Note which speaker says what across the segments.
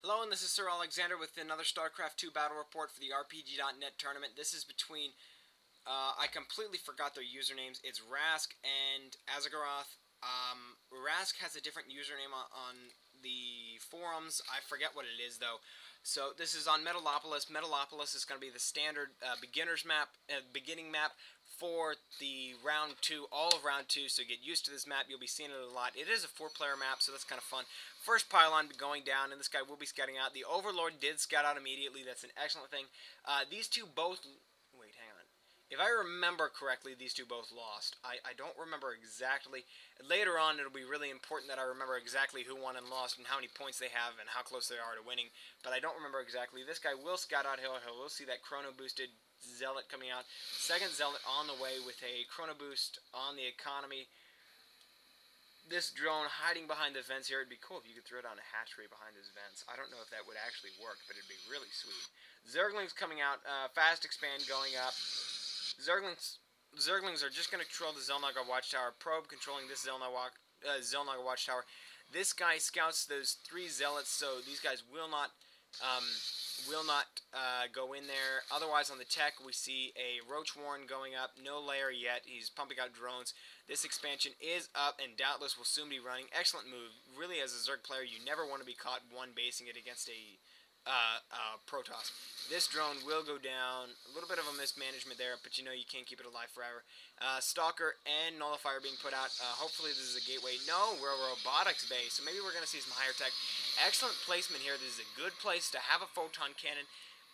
Speaker 1: Hello, and this is Sir Alexander with another Starcraft 2 battle report for the RPG.net tournament. This is between, I completely forgot their usernames. It's Rask and Azergaroth. Rask has a different username on the forums. I forget what it is, though. So this is on Metalopolis. Metalopolis is going to be the standard beginner's map, beginning map for the round 2, all of round 2, so get used to this map. You'll be seeing it a lot. It is a 4-player map, so that's kind of fun. First pylon going down, and this guy will be scouting out. The Overlord did scout out immediately. That's an excellent thing. These two both... Wait, hang on. If I remember correctly, these two both lost. I don't remember exactly. Later on, it'll be really important that I remember exactly who won and lost and how many points they have and how close they are to winning. But I don't remember exactly. This guy will scout out Hill. We'll see that chrono-boosted Zealot coming out. Second Zealot on the way with a chrono boost on the economy. This drone hiding behind the vents here. It'd be cool if you could throw down a hatchery behind his vents. I don't know if that would actually work, but it'd be really sweet. Zerglings coming out. Fast expand going up. Zerglings are just going to control the Zelnaga Watchtower. Probe controlling this Zelnaga Watchtower. This guy scouts those 3 Zealots, so these guys will not go in there. Otherwise, on the tech, we see a Roach Warren going up. No layer yet. He's pumping out drones. This expansion is up and doubtless will soon be running. Excellent move. Really, as a Zerg player, you never want to be caught one-basing it against a Protoss. This drone will go down. A little bit of a mismanagement there, but you know you can't keep it alive forever. Stalker and Nullifier being put out. Hopefully this is a gateway. No, we're a robotics base, so maybe we're going to see some higher tech. Excellent placement here. This is a good place to have a photon cannon.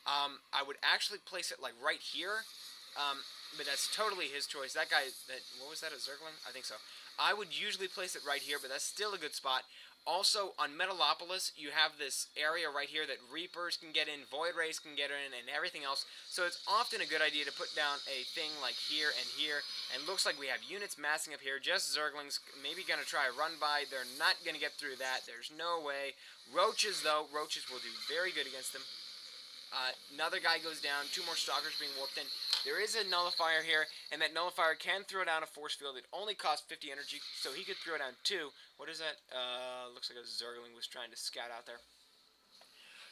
Speaker 1: I would actually place it like right here, but that's totally his choice. That guy, what was that, a Zergling? I think so. I would usually place it right here, but that's still a good spot. Also, on Metalopolis, you have this area right here that Reapers can get in, Void Rays can get in, and everything else. So it's often a good idea to put down a thing like here and here. And looks like we have units massing up here, just Zerglings, maybe going to try a run by. They're not going to get through that. There's no way. Roaches, though, Roaches will do very good against them. Another guy goes down, 2 more Stalkers being warped in. There is a Nullifier here, and that Nullifier can throw down a Force Field. It only costs 50 energy, so he could throw down 2. What is that? Looks like a Zergling was trying to scout out there.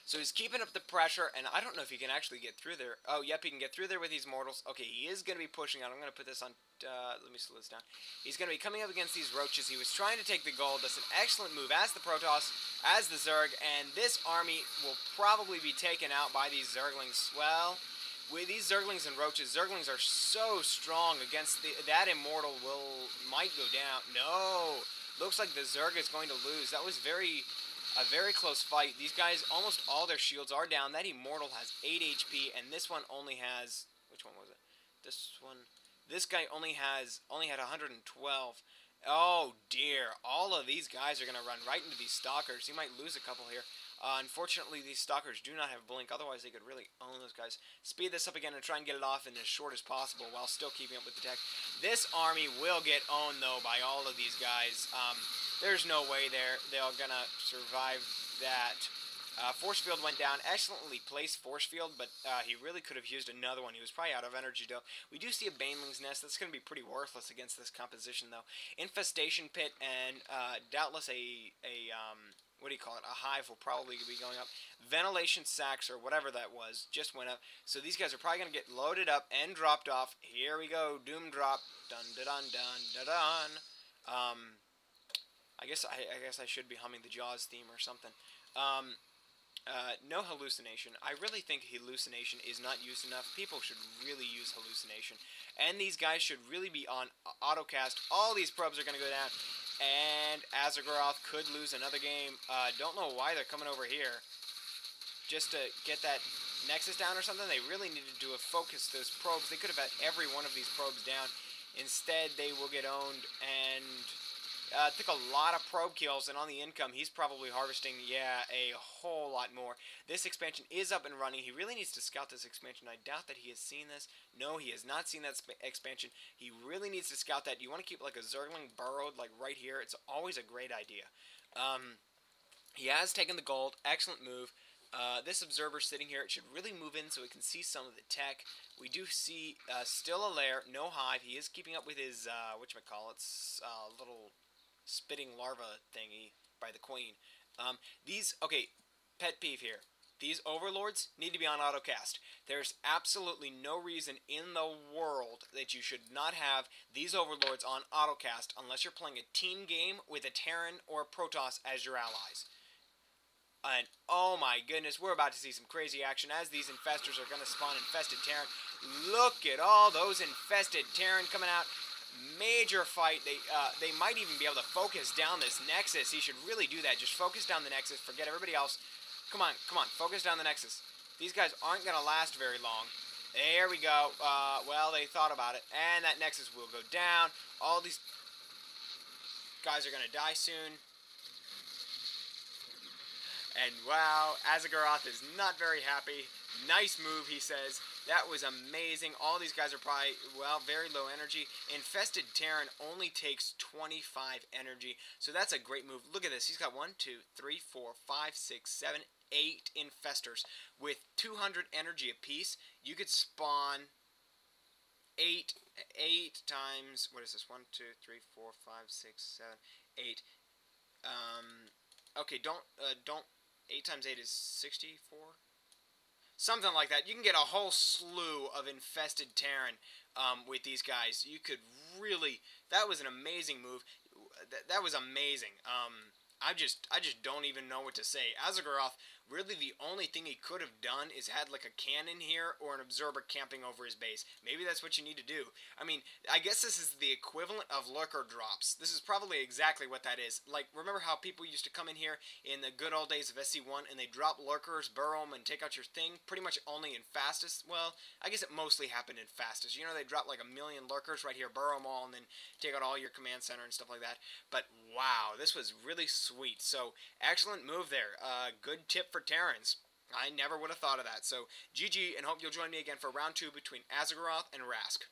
Speaker 1: So he's keeping up the pressure, and I don't know if he can actually get through there. Oh, yep, he can get through there with these mortals. Okay, he is going to be pushing out. I'm going to put this on, let me slow this down. He's going to be coming up against these Roaches. He was trying to take the gold. That's an excellent move as the Protoss, as the Zerg, and this army will probably be taken out by these Zerglings. Well, with these Zerglings and Roaches, Zerglings are so strong against that Immortal might go down. No! Looks like the Zerg is going to lose. That was a very close fight. These guys, almost all their shields are down. That Immortal has 8 HP, and this one only has... Which one was it? This guy only had 112. Oh, dear. All of these guys are going to run right into these Stalkers. He might lose a couple here. Unfortunately, these Stalkers do not have Blink. Otherwise, they could really own those guys. Speed this up again and try and get it off in as short as possible while still keeping up with the tech. This army will get owned, though, by all of these guys. There's no way they're going to survive that. Force Field went down. Excellently placed Force Field, but he really could have used another one. He was probably out of energy, though. We do see a Baneling's Nest. That's going to be pretty worthless against this composition, though. Infestation Pit and doubtless what do you call it? A hive will probably be going up. Ventilation sacks or whatever that was just went up. So these guys are probably going to get loaded up and dropped off. Here we go. Doom drop. Dun dun dun dun dun dun. I guess I should be humming the Jaws theme or something. No hallucination. I really think hallucination is not used enough. People should really use hallucination. And these guys should really be on autocast. All these probes are going to go down. And Azergaroth could lose another game. Don't know why they're coming over here. Just to get that Nexus down or something. They really needed to have focused those probes. They could have had every one of these probes down. Instead, they will get owned and... took a lot of probe kills, and on the income, he's probably harvesting, yeah, a whole lot more. This expansion is up and running. He really needs to scout this expansion. I doubt that he has seen this. No, he has not seen that expansion. He really needs to scout that. You want to keep like a Zergling burrowed like right here. It's always a great idea. He has taken the gold. Excellent move. This observer sitting here, it should really move in so it can see some of the tech. We do see still a lair, no hive. He is keeping up with his, whatchamacallits, little spitting larva thingy by the queen. Okay, pet peeve here. These overlords need to be on autocast. There's absolutely no reason in the world that you should not have these overlords on autocast unless you're playing a team game with a Terran or a Protoss as your allies. And oh my goodness, we're about to see some crazy action as these infestors are going to spawn infested Terran. Look at all those infested Terran coming out. Major fight. They might even be able to focus down this Nexus. He should really do that. Just focus down the Nexus. Forget everybody else. Come on, focus down the Nexus. These guys aren't going to last very long. There we go. Well, they thought about it. And that Nexus will go down. All these guys are going to die soon. And wow, Azergaroth is not very happy. Nice move, he says. That was amazing. All these guys are probably, well, very low energy. Infested Terran only takes 25 energy. So that's a great move. Look at this. He's got 1, 2, 3, 4, 5, 6, 7, 8 infestors. With 200 energy apiece, you could spawn 8 times, what is this? 1, 2, 3, 4, 5, 6, 7, 8. Okay, don't 8 times 8 is 64? Something like that. You can get a whole slew of infested Terran with these guys. You could really... That was an amazing move. That was amazing. I just don't even know what to say. Azergaroth, really the only thing he could have done is had like a cannon here or an absorber camping over his base. Maybe that's what you need to do. I mean, I guess this is the equivalent of lurker drops. This is probably exactly what that is. Like, remember how people used to come in here in the good old days of SC1 and they drop lurkers, burrow them, and take out your thing? Pretty much only in fastest. Well, I guess it mostly happened in fastest. You know, they drop like 1 million lurkers right here, burrow them all, and then take out all your command center and stuff like that. But wow, this was really sweet. So, excellent move there. Good tip for Terrans. I never would have thought of that. So, GG, and hope you'll join me again for round 2 between Azergaroth and Rask.